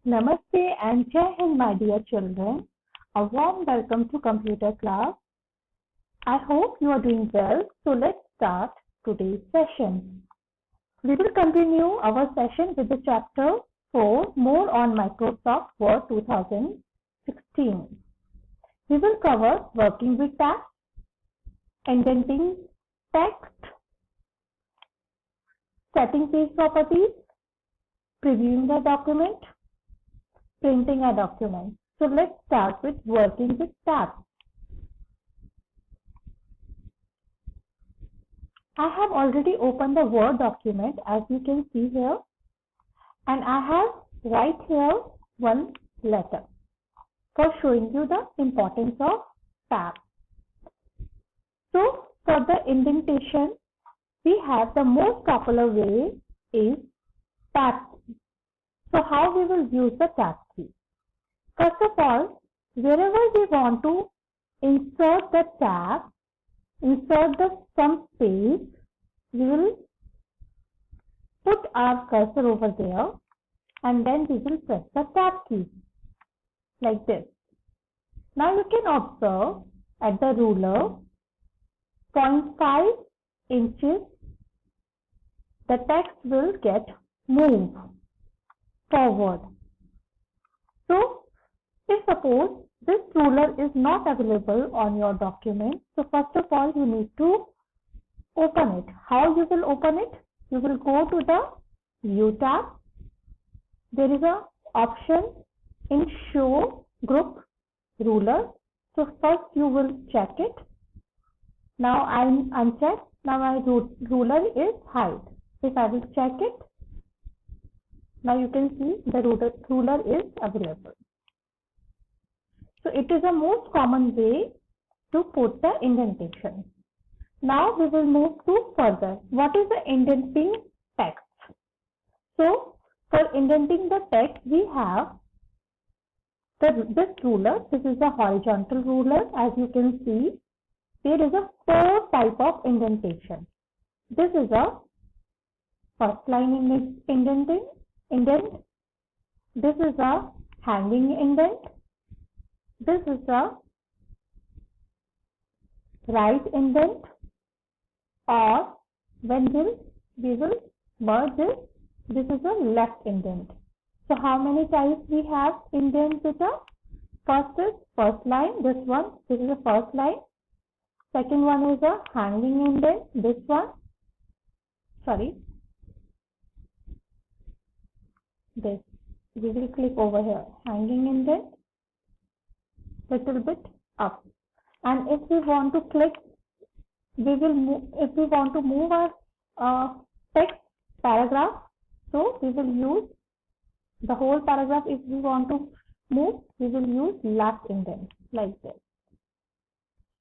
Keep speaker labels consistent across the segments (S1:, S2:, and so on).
S1: Namaste and Jai Hind, my dear children. A warm welcome to computer class. I hope you are doing well. So let's start today's session. We will continue our session with the chapter 4, more on Microsoft Word 2016. We will cover working with text, indenting text, setting page properties, previewing the document, printing a document. So let's start with working with tabs. I have already opened the Word document as you can see here, and I have right here one letter for showing you the importance of tabs. So for the indentation, we have the most popular way is tab key. So how we will use the tab key? First of all, wherever we want to insert the tab, insert some space, we will put our cursor over there and then we will press the tab key like this. Now you can observe at the ruler 0.5 inches the text will get moved forward. So if suppose this ruler is not available on your document, so first of all you need to open it. How you will open it? You will go to the View tab. There is a option in Show Group Ruler. So first you will check it. Now I am unchecked. Now my ruler is hide. If I will check it, now you can see the ruler is available. So it is a most common way to put the indentation. Now we will move to further. What is the indenting text? So for indenting the text, we have this ruler. This is a horizontal ruler. As you can see, there is a 4 type of indentation. This is a first line indent. This is a hanging indent. This is a right indent, or when we will merge this is a left indent. So how many types we have indents with a? First is first line, this is the first line. Second one is a hanging indent, this one. This. We will click over here, hanging indent, little bit up. And if we want to click, we will move, if we want to move our text paragraph, so we will use the whole paragraph. If we want to move, we will use left indent like this.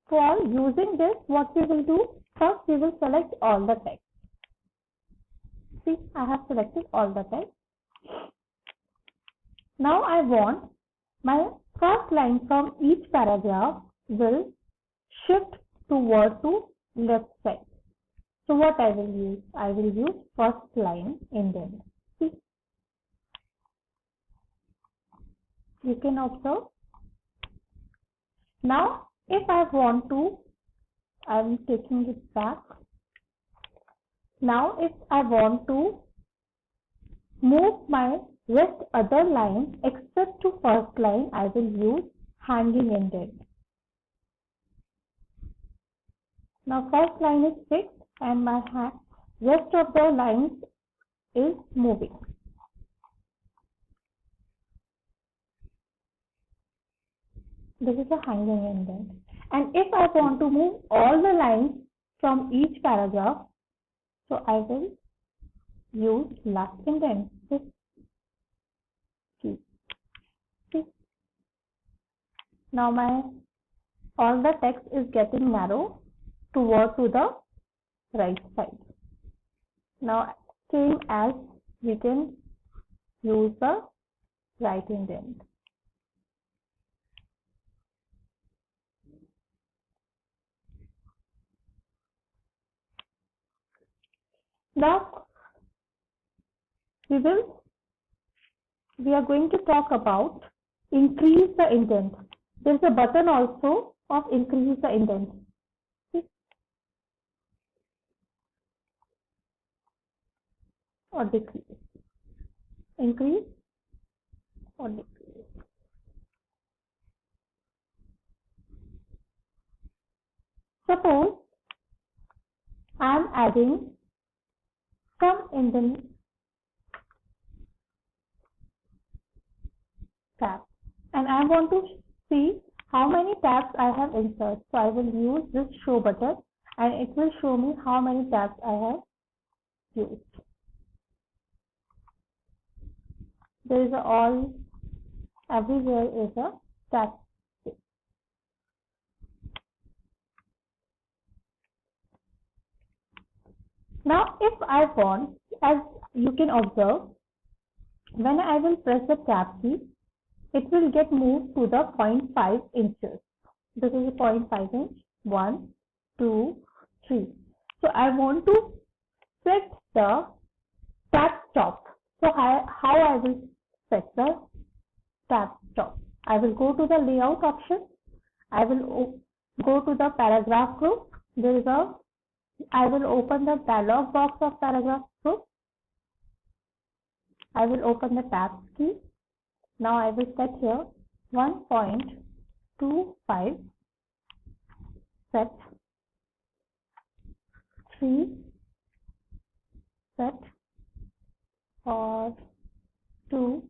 S1: For using this, what we will do, first we will select all the text. See, I have selected all the text. Now I want my first line from each paragraph will shift toward to left side. So what I will use? I will use first line indent. See, you can observe. Now if I want to, I am taking it back. Now if I want to move my rest other line except to first line, I will use hanging indent. Now first line is fixed and my rest of the lines is moving. This is a hanging indent. And if I want to move all the lines from each paragraph, so I will use left indent. See. Now all the text is getting narrow toward to the right side. Now same as we can use the right indent. Now we will we are going to talk about increase the indent. There is a button also of increase the indent. Or decrease. Increase or decrease. Suppose I am adding some indent tab and I want to see how many tabs I have inserted. So I will use this show button and it will show me how many tabs I have used. There is everywhere is a tab. Now if I want, as you can observe, when I will press the tab key, it will get moved to the 0.5 inches. This is a 0.5 inch. 1, 2, 3. So I want to set the tab stop. So how I will set the tab stop? I will go to the layout option. I will go to the paragraph group. I will open the dialog box of paragraph group. I will open the tab key. Now I will set here 1.25, set 3, set or 2,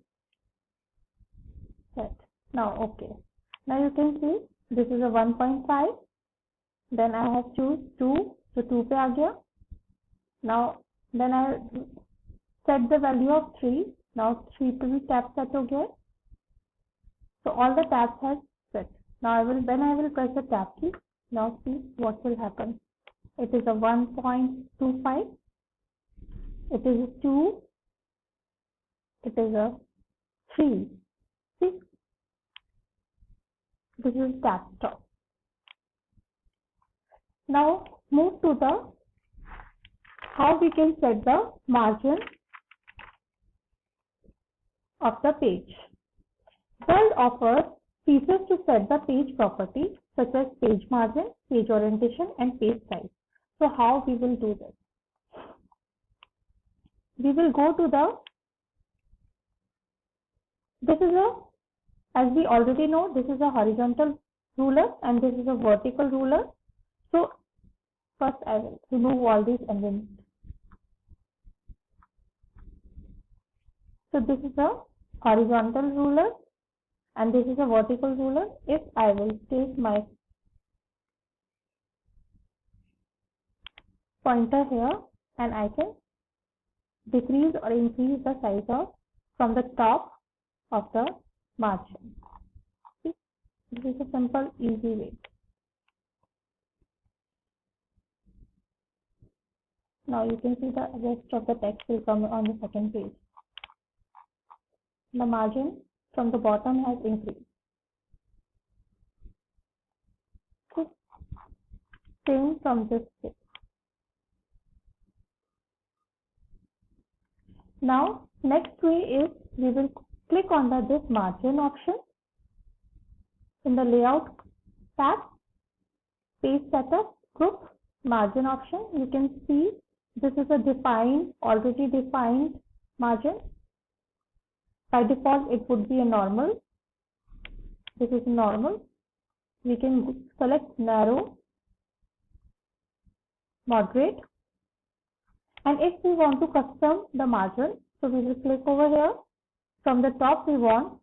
S1: set. Now okay. Now you can see this is a 1.5. Then I have choose 2, so 2 पे आ गया. Now then I set the value of 3. Now 3 पे भी tab set हो गया. So all the tabs have set. Now I will press the tab key. Now see what will happen. It is a 1.25. It is a 2. It is a 3. See, this is tab stop. Now move to the how we can set the margin of the page. Word offers features to set the page property such as page margin, page orientation and page size. So how we will do this? We will go to as we already know, this is a horizontal ruler and this is a vertical ruler. So first I will remove all these elements. So this is a horizontal ruler and this is a vertical ruler. If I will take my pointer here and I can decrease or increase the size from the top of the margin. See? This is a simple, easy way. Now you can see the rest of the text will come on the second page. The margin from the bottom has increased. Okay. Same from this page. Now next way is we will click on this margin option in the layout tab, page setup, group, margin option. You can see this is a already defined margin. By default it would be a normal. This is normal. We can select narrow, moderate, and if we want to custom the margin, so we will click over here. From the top we want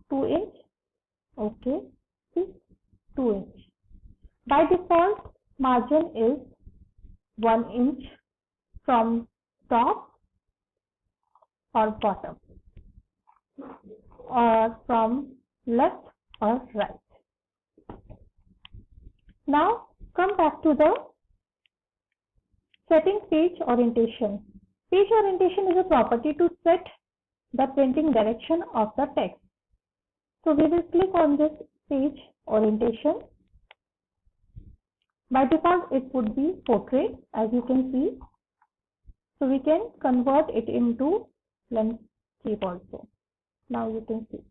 S1: 2 inch. Okay, see, 2 inch. By default margin is 1 inch from top or bottom, or from left or right. Now come back to the setting page orientation. Page orientation is a property to set the printing direction of the text. So we will click on this page orientation. By default it would be portrait, as you can see. So we can convert it into landscape also. Now you can see.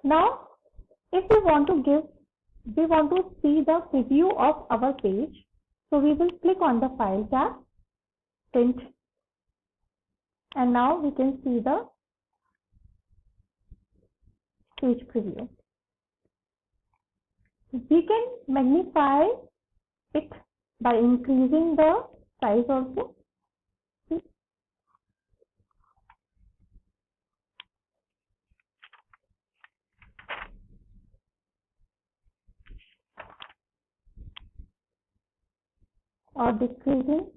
S1: Now, if we want to see the preview of our page, so we will click on the File tab, Print, and now we can see the page preview. We can magnify it by increasing the size also. Or decreasing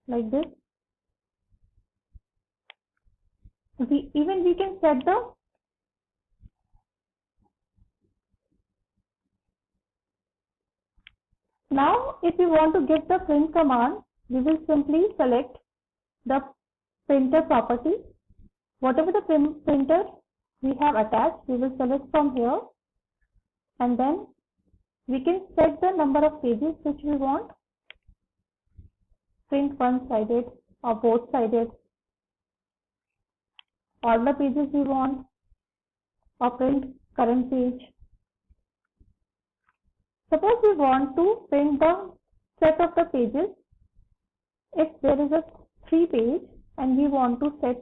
S1: like this. We can set the now if we want to give the print command, we will simply select the printer property. Whatever the printer we have attached, we will select from here, and then we can set the number of pages which we want. Print one-sided or both-sided, all the pages we want, or print current page. Suppose we want to print the set of the pages. If there is a 3 page and we want to set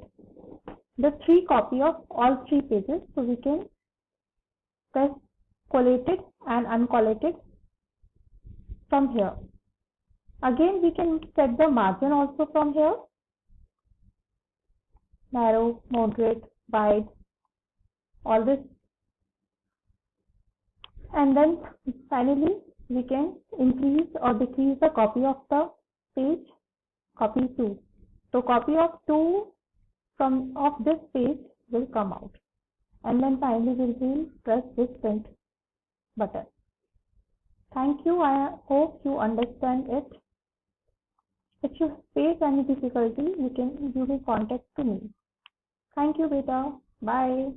S1: the 3 copy of all 3 pages, so we can press collated and uncollated from here. Again, we can set the margin also from here, narrow, moderate, wide, all this, and then finally we can increase or decrease the copy of the page, copy 2. So copy of 2 of this page will come out, and then finally we will press this print button. Thank you. I hope you understand it. If you face any difficulty, you will contact me. Thank you, beta. Bye.